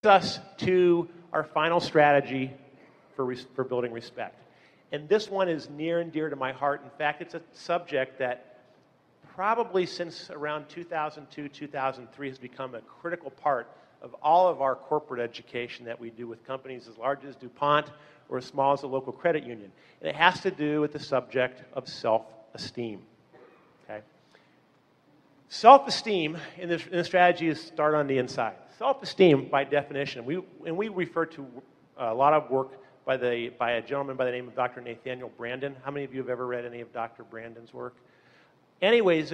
us to our final strategy for building respect. And this one is near and dear to my heart. In fact, it's a subject that probably since around 2002, 2003 has become a critical part of all of our corporate education that we do with companies as large as DuPont or as small as a local credit union. And it has to do with the subject of self-esteem. Okay? Self-esteem in the strategy is start on the inside. Self-esteem, by definition, we refer to a lot of work by a gentleman by the name of Dr. Nathaniel Branden. How many of you have ever read any of Dr. Branden's work? Anyways,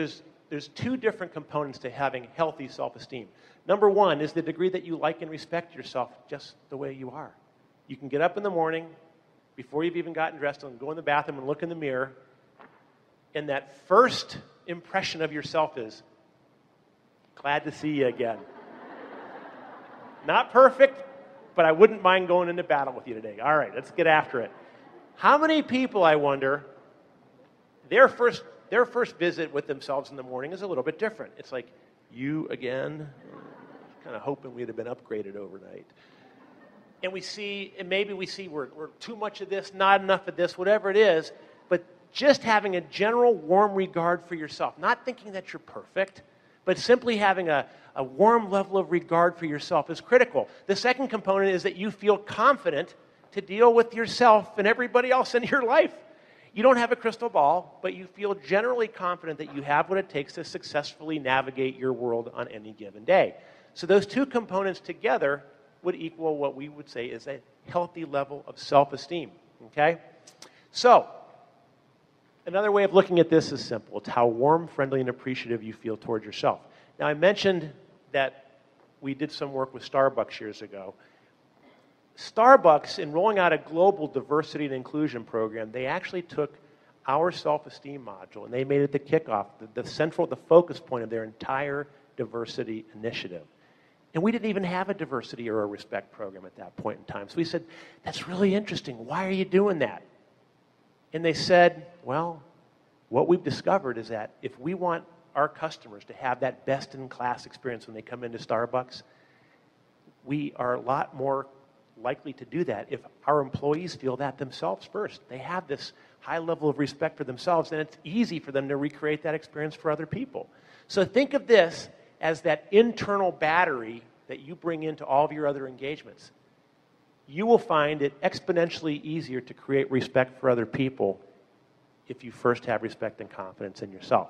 there's two different components to having healthy self-esteem. Number one is the degree that you like and respect yourself just the way you are. You can get up in the morning before you've even gotten dressed and go in the bathroom and look in the mirror, and that first impression of yourself is, glad to see you again. Not perfect, but I wouldn't mind going into battle with you today. All right, let's get after it. How many people, I wonder, their first visit with themselves in the morning is a little bit different. It's like, you again? Kind of hoping we'd have been upgraded overnight. And maybe we see we're too much of this, not enough of this, whatever it is, but just having a general warm regard for yourself. Not thinking that you're perfect, but simply having a warm level of regard for yourself is critical. The second component is that you feel confident to deal with yourself and everybody else in your life. You don't have a crystal ball, but you feel generally confident that you have what it takes to successfully navigate your world on any given day. So those two components together would equal what we would say is a healthy level of self-esteem. Okay? So, another way of looking at this is simple. It's how warm, friendly, and appreciative you feel towards yourself. Now, I mentioned that we did some work with Starbucks years ago. Starbucks, in rolling out a global diversity and inclusion program, they actually took our self-esteem module and they made it the kickoff, the focus point of their entire diversity initiative. And we didn't even have a diversity or a respect program at that point in time. So we said, that's really interesting. Why are you doing that? And they said, well, what we've discovered is that if we want our customers to have that best-in-class experience when they come into Starbucks, we are a lot more likely to do that if our employees feel that themselves first. They have this high level of respect for themselves, and it's easy for them to recreate that experience for other people. So think of this as that internal battery that you bring into all of your other engagements. You will find it exponentially easier to create respect for other people if you first have respect and confidence in yourself.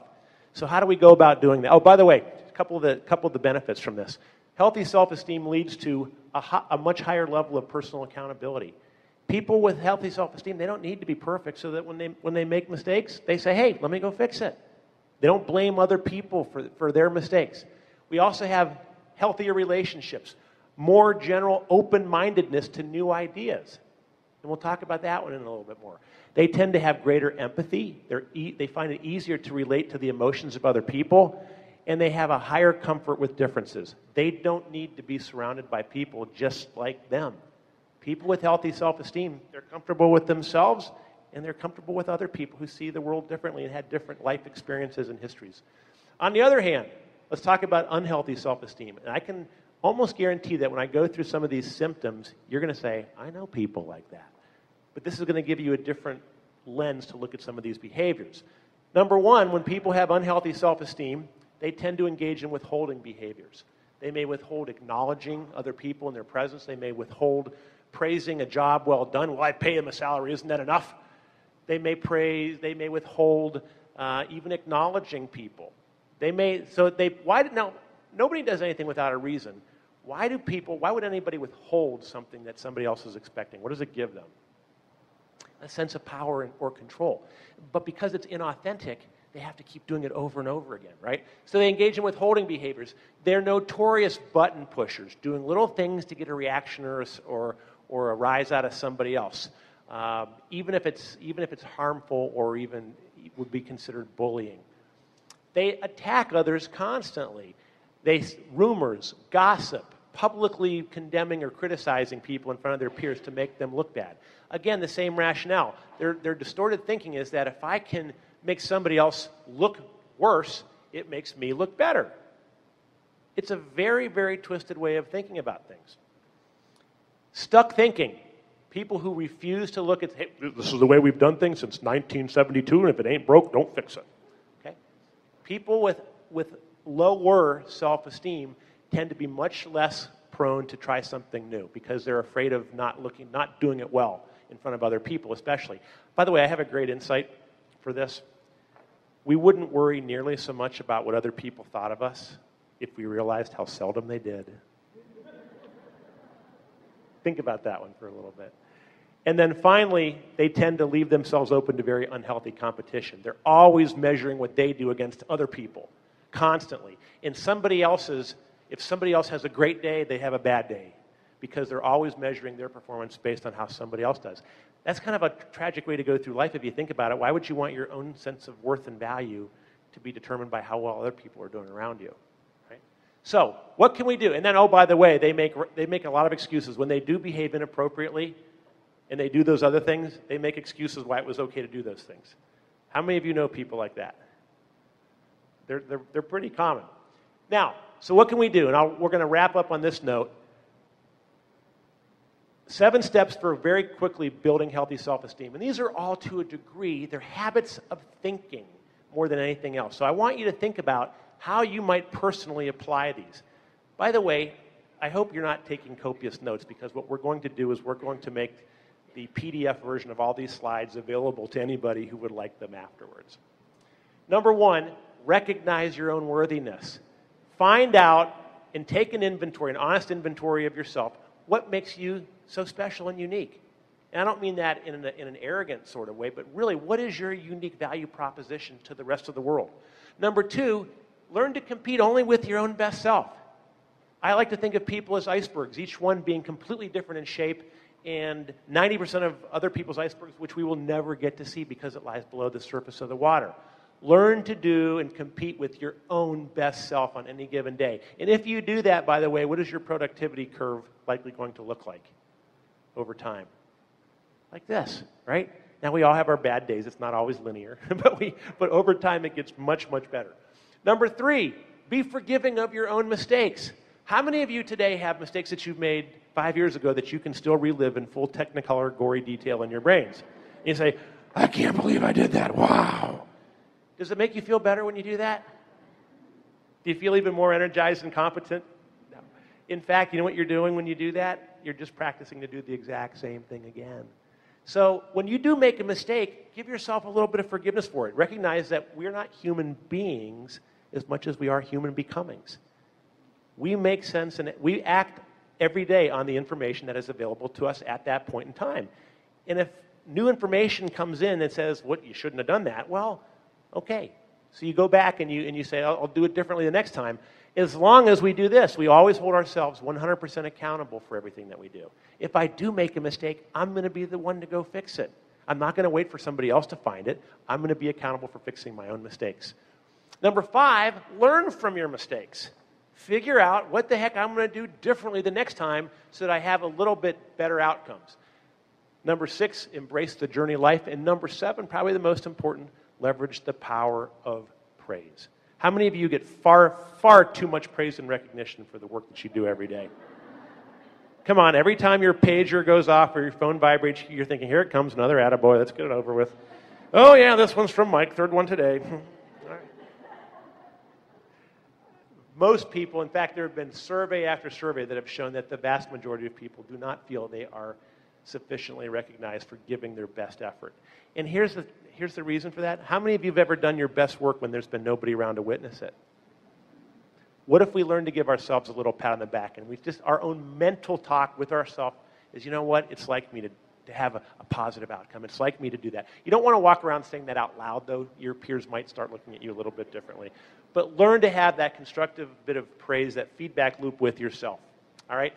So how do we go about doing that? Oh, by the way, a couple of the benefits from this. Healthy self-esteem leads to a much higher level of personal accountability. People with healthy self-esteem, they don't need to be perfect so that when they make mistakes, they say, hey, let me go fix it. They don't blame other people for their mistakes. We also have healthier relationships, more general open-mindedness to new ideas. And we'll talk about that one in a little bit more. They tend to have greater empathy. They find it easier to relate to the emotions of other people. And they have a higher comfort with differences. They don't need to be surrounded by people just like them. People with healthy self-esteem, they're comfortable with themselves, and they're comfortable with other people who see the world differently and had different life experiences and histories. On the other hand, let's talk about unhealthy self-esteem. And I can almost guarantee that when I go through some of these symptoms, you're going to say, I know people like that. But this is going to give you a different lens to look at some of these behaviors. Number one, when people have unhealthy self-esteem, they tend to engage in withholding behaviors. They may withhold acknowledging other people in their presence. They may withhold praising a job well done. Well, I pay them a salary. Isn't that enough? They may withhold even acknowledging people. Now, nobody does anything without a reason. Why would anybody withhold something that somebody else is expecting? What does it give them? A sense of power or control. But because it's inauthentic, they have to keep doing it over and over again, right? So they engage in withholding behaviors. They're notorious button pushers, doing little things to get a reaction or a rise out of somebody else, even if it's harmful or even would be considered bullying. They attack others constantly. Rumors, gossip, publicly condemning or criticizing people in front of their peers to make them look bad. Again, the same rationale. Their distorted thinking is that if I can make somebody else look worse, it makes me look better. It's a very, very twisted way of thinking about things. Stuck thinking. People who refuse to look at, hey, this is the way we've done things since 1972, and if it ain't broke, don't fix it. Okay? People with lower self-esteem tend to be much less prone to try something new because they're afraid of not doing it well in front of other people, especially. By the way, I have a great insight for this. We wouldn't worry nearly so much about what other people thought of us if we realized how seldom they did. Think about that one for a little bit. And then finally, they tend to leave themselves open to very unhealthy competition. They're always measuring what they do against other people, constantly. If somebody else has a great day, they have a bad day because they're always measuring their performance based on how somebody else does. That's kind of a tragic way to go through life if you think about it. Why would you want your own sense of worth and value to be determined by how well other people are doing around you? Right? So, what can we do? And then, oh, by the way, they make a lot of excuses. When they do behave inappropriately and they do those other things, they make excuses why it was okay to do those things. How many of you know people like that? They're pretty common. Now, so what can we do? And we're going to wrap up on this note. 7 steps for very quickly building healthy self-esteem. And these are all, to a degree, they're habits of thinking more than anything else. So I want you to think about how you might personally apply these. By the way, I hope you're not taking copious notes, because what we're going to do is we're going to make the PDF version of all these slides available to anybody who would like them afterwards. Number 1, recognize your own worthiness. Find out and take an honest inventory of yourself. What makes you so special and unique? And I don't mean that in an arrogant sort of way, but really, what is your unique value proposition to the rest of the world? Number 2, learn to compete only with your own best self. I like to think of people as icebergs, each one being completely different in shape, and 90% of other people's icebergs, which we will never get to see because it lies below the surface of the water. Learn to do and compete with your own best self on any given day. And if you do that, by the way, what is your productivity curve likely going to look like over time? Like this, right? Now, we all have our bad days. It's not always linear, but over time it gets much, much better. Number 3, be forgiving of your own mistakes. How many of you today have mistakes that you've made 5 years ago that you can still relive in full technicolor, gory detail in your brains? And you say, I can't believe I did that. Wow. Does it make you feel better when you do that? Do you feel even more energized and competent? No. In fact, you know what you're doing when you do that? You're just practicing to do the exact same thing again. So when you do make a mistake, give yourself a little bit of forgiveness for it. Recognize that we're not human beings as much as we are human becomings. We make sense and we act every day on the information that is available to us at that point in time. And if new information comes in that says, what, you shouldn't have done that, well, okay. So you go back and you say, I'll do it differently the next time. As long as we do this, we always hold ourselves 100% accountable for everything that we do. If I do make a mistake, I'm going to be the one to go fix it. I'm not going to wait for somebody else to find it. I'm going to be accountable for fixing my own mistakes. Number 5, learn from your mistakes. Figure out what the heck I'm going to do differently the next time so that I have a little bit better outcomes. Number 6, embrace the journey of life. And number 7, probably the most important, leverage the power of praise. How many of you get far, far too much praise and recognition for the work that you do every day? Come on, every time your pager goes off or your phone vibrates, you're thinking, here it comes, another attaboy, let's get it over with. Oh yeah, this one's from Mike, 3rd one today. All right. Most people, in fact, there have been survey after survey that have shown that the vast majority of people do not feel they are sufficiently recognized for giving their best effort. And here's the reason for that. How many of you have ever done your best work when there's been nobody around to witness it? What if we learn to give ourselves a little pat on the back, and our own mental talk with ourselves is, you know what, it's like me to have a positive outcome. It's like me to do that. You don't want to walk around saying that out loud, though. Your peers might start looking at you a little bit differently. But learn to have that constructive bit of praise, that feedback loop with yourself. All right?